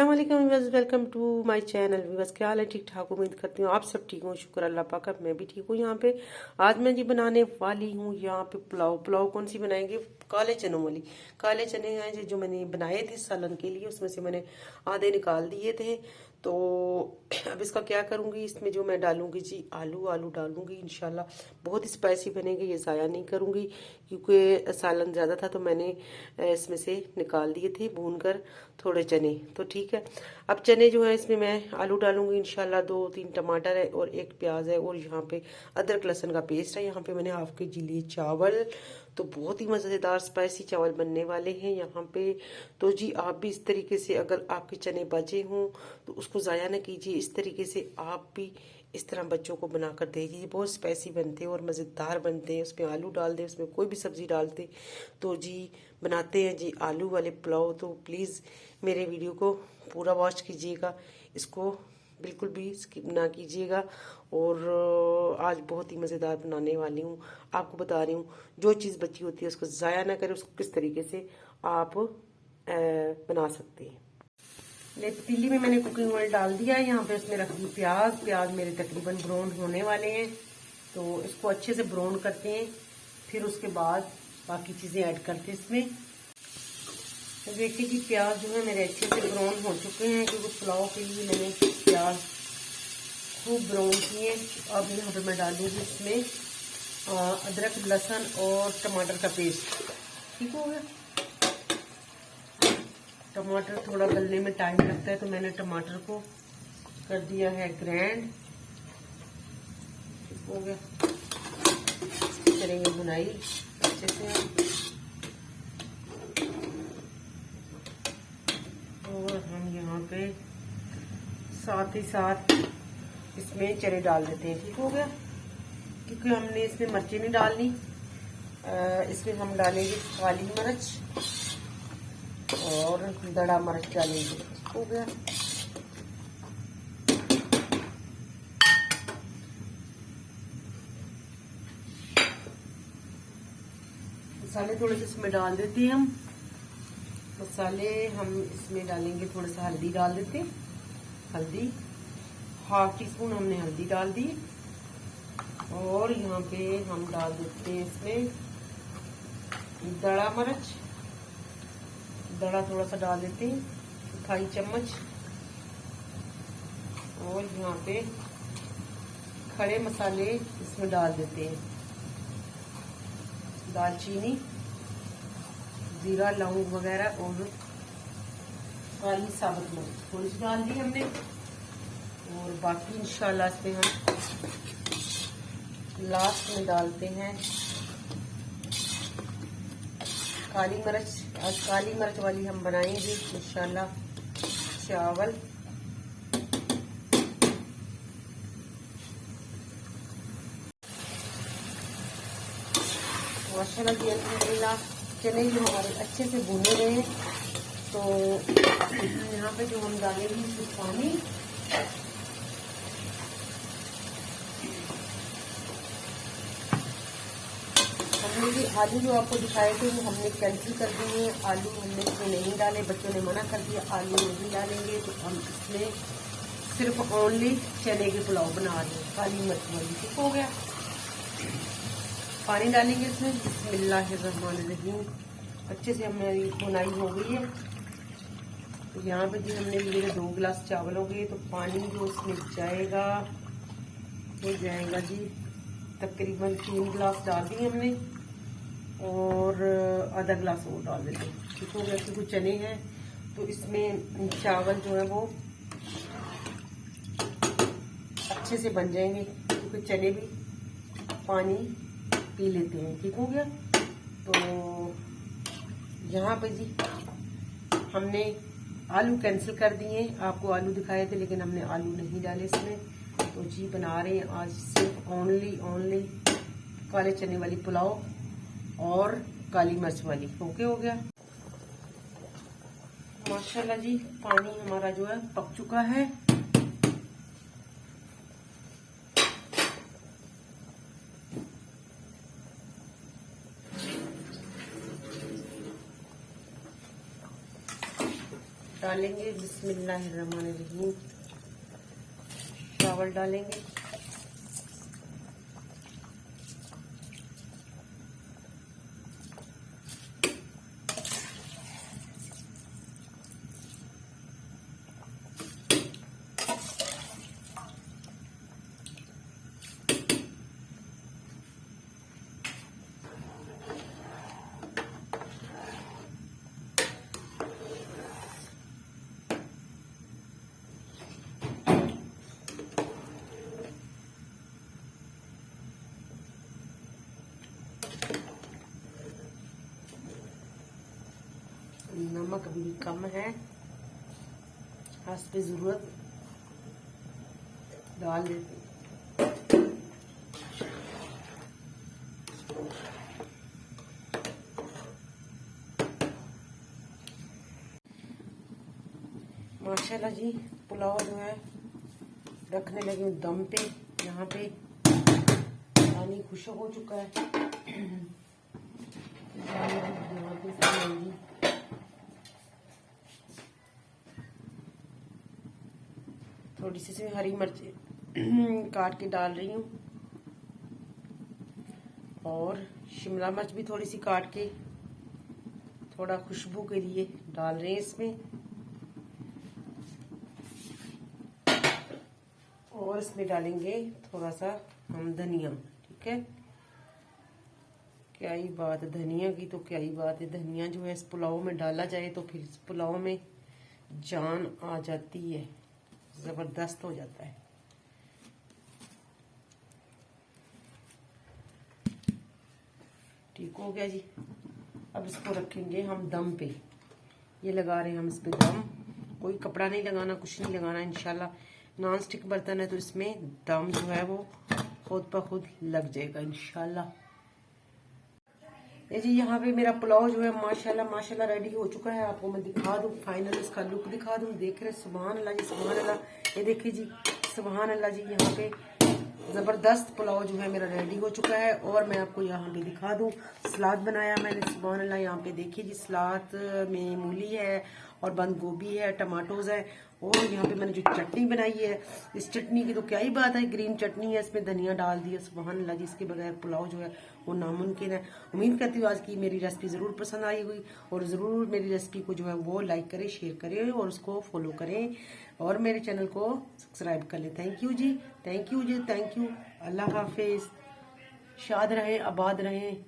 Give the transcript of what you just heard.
अस्सलाम वालेकुम viewers, welcome to my channel. Viewers क्या हाल है? ठीक ठाक, उम्मीद करती हूँ आप सब ठीक हो। शुक्र अल्लाह पाक का, मैं भी ठीक हूँ। यहाँ पे आज मैं जी बनाने वाली हूँ यहाँ पे पुलाव। पुलाव कौन सी बनाएंगे? काले चनों वाली। काले चने हैं जो मैंने बनाए थे सालन के लिए, उसमें से मैंने आधे निकाल दिए थे। तो अब इसका क्या करूँगी, इसमें जो मैं डालूंगी जी आलू डालूंगी इंशाल्लाह। बहुत स्पाइसी बनेंगे, ये ज़ाया नहीं करूँगी क्योंकि सालन ज़्यादा था तो मैंने इसमें से निकाल दिए थे भून कर थोड़े चने। तो ठीक है, अब चने जो है इसमें मैं आलू डालूंगी इंशाल्लाह। 2-3 टमाटर है और 1 प्याज है और यहाँ पे अदरक लहसुन का पेस्ट है। यहाँ पे मैंने हाफ के जी लिए चावल। तो बहुत ही मज़ेदार स्पाइसी चावल बनने वाले हैं यहाँ पे। तो जी आप भी इस तरीके से, अगर आपके चने बचे हों तो उसको ज़ाया ना कीजिए, इस तरीके से आप भी इस तरह बच्चों को बनाकर दे दीजिए। बहुत स्पाइसी बनते हैं और मज़ेदार बनते हैं। उसमें आलू डाल दें, उसमें कोई भी सब्ज़ी डालते तो जी बनाते हैं जी आलू वाले पुलाव। तो प्लीज़ मेरे वीडियो को पूरा वॉच कीजिएगा, इसको बिल्कुल भी स्किप ना कीजिएगा। और आज बहुत ही मज़ेदार बनाने वाली हूँ। आपको बता रही हूँ जो चीज़ बची होती है उसको ज़ाया ना करें, उसको किस तरीके से आप बना सकते हैं। पतीली में मैंने कुकिंग ऑयल डाल दिया है। यहाँ पे उसमें रख दी प्याज मेरे तकरीबन ब्राउन होने वाले हैं। तो इसको अच्छे से ब्राउन करते हैं, फिर उसके बाद बाकी चीज़ें ऐड करते हैं इसमें। तो देखिए कि प्याज जो है मेरे अच्छे से ब्राउन हो चुके हैं, क्योंकि पुलाव के लिए मैंने प्याज खूब ब्राउन किए। अब यहाँ पे मैं डालूंगी इसमें अदरक लहसुन और टमाटर का पेस्ट। ठीक हो गया। टमाटर थोड़ा गलने में टाइम लगता है तो मैंने टमाटर को कर दिया है ग्राइंड। ठीक हो गया। करेंगे बुनाई अच्छे से। और हम यहाँ पे साथ ही साथ इसमें चने डाल देते हैं। ठीक हो गया, क्योंकि हमने इसमें मिर्ची नहीं डालनी। इसमें हम डालेंगे काली मिर्च और दड़ा मिर्च डालेंगे। हो गया। मसाले थोड़े से इसमें डाल देते हैं हम। मसाले हम इसमें डालेंगे, थोड़ा सा हल्दी डाल देते हैं। हल्दी 1/2 टीस्पून हमने हल्दी डाल दी। और यहाँ पे हम डाल देते हैं इसमें दड़ा मिर्च। दड़ा थोड़ा सा डाल देते हैं, 1/2 चम्मच। और यहाँ पे खड़े मसाले इसमें डाल देते हैं। दालचीनी, जीरा, लौंग वगैरह और काली साबुत मिर्च थोड़ी सी डाल दी हमने। और बाकी इंशाल्लाह इसमें हम लास्ट में डालते हैं काली मिर्च। आज काली मिर्च वाली हम बनाएंगे इंशाल्लाह चावल। माशाल्लाह जी अल्हम्दुलिल्लाह चने जो हमारे अच्छे से भुने गए हैं। तो यहाँ पे जो हम डालेंगे इसमें पानी। हमने भी आलू जो आपको दिखाए थे वो हमने कैंसिल कर दिए हैं। आलू हमने इसमें नहीं डाले, बच्चों ने मना कर दिया आलू नहीं डालेंगे। तो हम इसमें सिर्फ ओनली चने के पुलाव बना रहे हैं काली मिर्च वाली। ठीक हो गया। पानी डालेंगे इसमें। बिस्मिल्लाहिर्रहमानिर्रहीम। अच्छे से हमारी बुनाई हो गई है। तो यहाँ पे जी हमने लिए 2 गिलास चावल हो गए। तो पानी जो इसमें जाएगा हो जाएगा जी तकरीबन 3 गिलास डाल दिए हमने। और आधा गिलास और डाल देते हैं। ठीक हो गया, क्योंकि चने हैं तो इसमें चावल जो है वो अच्छे से बन जाएंगे, क्योंकि चने भी पानी पी लेते हैं। ठीक हो गया। तो यहाँ पे जी हमने आलू कैंसिल कर दिए। आपको आलू दिखाए थे लेकिन हमने आलू नहीं डाले इसमें। तो जी बना रहे हैं आज सिर्फ ओनली काले चने वाली पुलाव और काली मिर्च वाली। ओके हो गया। माशाल्लाह जी पानी हमारा जो है पक चुका है। डालेंगे बिस्मिल्लाहिर्रहमानिर्रहीम, चावल डालेंगे। नमक अभी भी कम है, हस्ब जरूरत डाल देते हैं। माशाल्लाह जी पुलाव जो है रखने लगी हूँ दम पे। यहाँ पे पानी खुशक हो चुका है। यहाँ पे थोड़ी सी इसमें हरी मिर्च काट के डाल रही हूँ और शिमला मिर्च भी थोड़ी सी काट के थोड़ा खुशबू के लिए डाल रहे हैं इसमें। और इसमें डालेंगे थोड़ा सा हम धनिया। ठीक है, क्या ही बात है धनिया की, तो क्या ही बात है। धनिया जो है इस पुलाव में डाला जाए तो फिर इस पुलाव में जान आ जाती है, जबरदस्त हो जाता है। ठीक हो गया जी। अब इसको रखेंगे हम दम पे। ये लगा रहे हैं हम इस पे दम। कोई कपड़ा नहीं लगाना, कुछ नहीं लगाना। इंशाल्लाह नॉन स्टिक बर्तन है तो इसमें दम जो है वो खुद ब खुद लग जाएगा इंशाल्लाह। ये जी यहाँ पे मेरा पुलाव जो है माशाल्लाह माशाल्लाह रेडी हो चुका है। आपको मैं दिखा दूँ, फाइनल इसका लुक दिखा दूँ। देख रहे सुभान अल्लाह जी, सुभान अल्लाह। ये देखिए जी, सुभान अल्लाह जी। यहाँ पे जबरदस्त पुलाव जो है मेरा रेडी हो चुका है। और मैं आपको यहाँ पे दिखा दूँ, सलाद बनाया मैंने, सुभान अल्लाह। यहाँ पे देखिए जी, सलाद में मूली है और बंद गोभी है, टमाटोज है। और यहाँ पे मैंने जो चटनी बनाई है, इस चटनी की तो क्या ही बात है, ग्रीन चटनी है, इसमें धनिया डाल दिया। सुभान अल्लाह जी, इसके बगैर पुलाव जो है वो नामुमकिन है। उम्मीद करती हूँ आज की मेरी रेसिपी ज़रूर पसंद आई हुई, और ज़रूर मेरी रेसिपी को जो है वो लाइक करें, शेयर करें और उसको फॉलो करें और मेरे चैनल को सब्सक्राइब कर लें। थैंक यू जी, थैंक यू जी, थैंक यू। अल्लाह हाफिज़। शाद रहें, आबाद रहें।